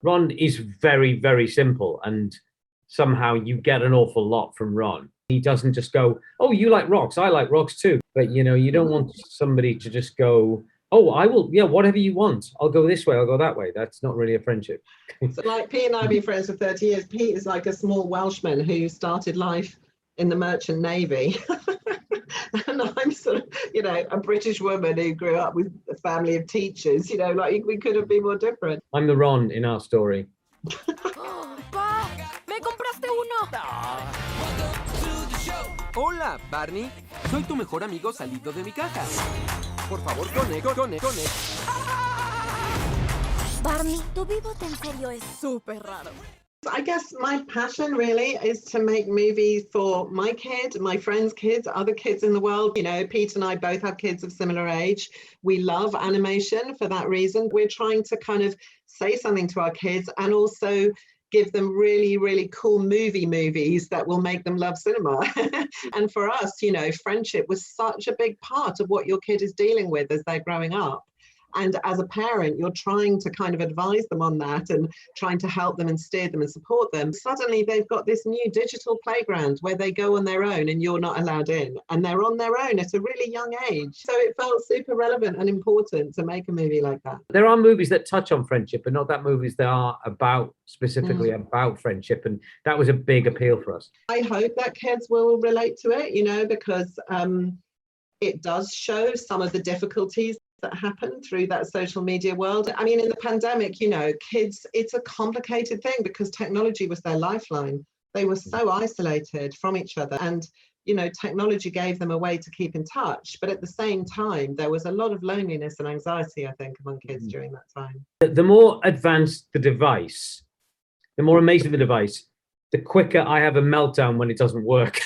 Ron is very, very simple, and somehow you get an awful lot from Ron. He doesn't just go, oh, you like rocks, I like rocks too. But, you know, you don't want somebody to just go, oh, I will, yeah, whatever you want. I'll go this way, I'll go that way. That's not really a friendship. So like Pete and I have been friends for 30 years. Pete is like a small Welshman who started life in the Merchant Navy. And I'm sort of, you know, a British woman who grew up with a family of teachers, you know, like we couldn't be more different. I'm the Ron in our story. ¡Pa! ¡Me compraste uno! Hola, Barney. Soy tu mejor amigo salido de mi caja. Por favor, conecta. Barney, tu vivote en serio es súper raro. I guess my passion really is to make movies for my kid, my friends' kids, other kids in the world. You know, Pete and I both have kids of similar age. We love animation for that reason. We're trying to kind of say something to our kids and also give them really, really cool movies that will make them love cinema. And for us, you know, friendship was such a big part of what your kid is dealing with as they're growing up. And as a parent, you're trying to kind of advise them on that and trying to help them and steer them and support them. Suddenly they've got this new digital playground where they go on their own and you're not allowed in. And they're on their own at a really young age. So it felt super relevant and important to make a movie like that. There are movies that touch on friendship, but not that movies that are about, specifically about friendship. And that was a big appeal for us. I hope that kids will relate to it, you know, because it does show some of the difficulties that happen through that social media world. I mean, in the pandemic, you know, kids, it's a complicated thing because technology was their lifeline. They were so isolated from each other and, you know, technology gave them a way to keep in touch. But at the same time, there was a lot of loneliness and anxiety, I think, among kids during that time. The more advanced the device, the more amazing the device, the quicker I have a meltdown when it doesn't work.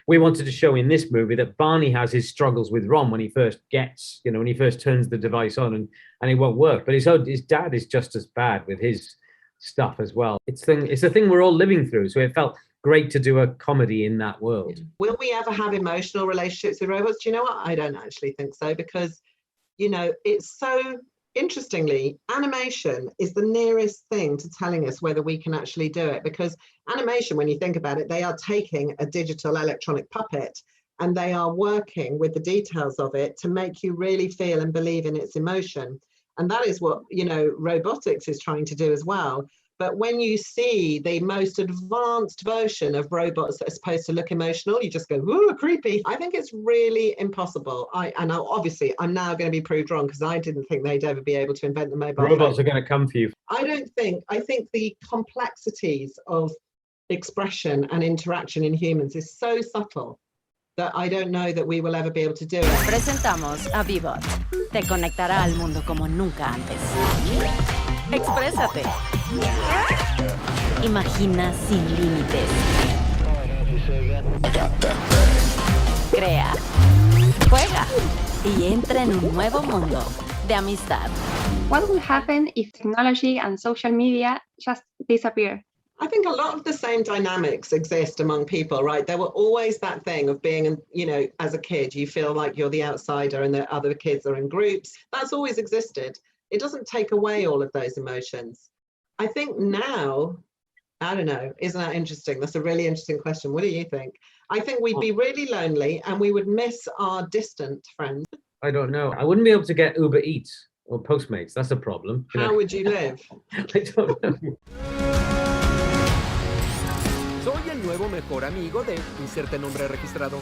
We wanted to show in this movie that Barney has his struggles with Ron when he first gets, you know, when he first turns the device on and it won't work. But his dad is just as bad with his stuff as well. It's a thing we're all living through. So it felt great to do a comedy in that world. Will we ever have emotional relationships with robots? Do you know what? I don't actually think so because, you know, it's so... Interestingly, animation is the nearest thing to telling us whether we can actually do it, because animation, when you think about it, they are taking a digital electronic puppet and they are working with the details of it to make you really feel and believe in its emotion. And that is what, you know, robotics is trying to do as well. But when you see the most advanced version of robots that are supposed to look emotional, you just go, ooh, creepy. I think it's really impossible. I'm now going to be proved wrong because I didn't think they'd ever be able to invent the mobile phone. Robots are going to come for you. I think the complexities of expression and interaction in humans is so subtle that I don't know that we will ever be able to do it. Presentamos a Vivot. Te conectará al mundo como nunca antes. Exprésate. Imagina sin límites. Crea. Juega. Y entra en un nuevo mundo de amistad. What would happen if technology and social media just disappear? I think a lot of the same dynamics exist among people, right? There were always that thing of being, you know, as a kid, you feel like you're the outsider and the other kids are in groups. That's always existed. It doesn't take away all of those emotions. I think now, I don't know, isn't that interesting? That's a really interesting question. What do you think? I think we'd be really lonely and we would miss our distant friends. I don't know. I wouldn't be able to get Uber Eats or Postmates. That's a problem. How would you live? I don't know. Soy el nuevo mejor amigo de inserte nombre registrado.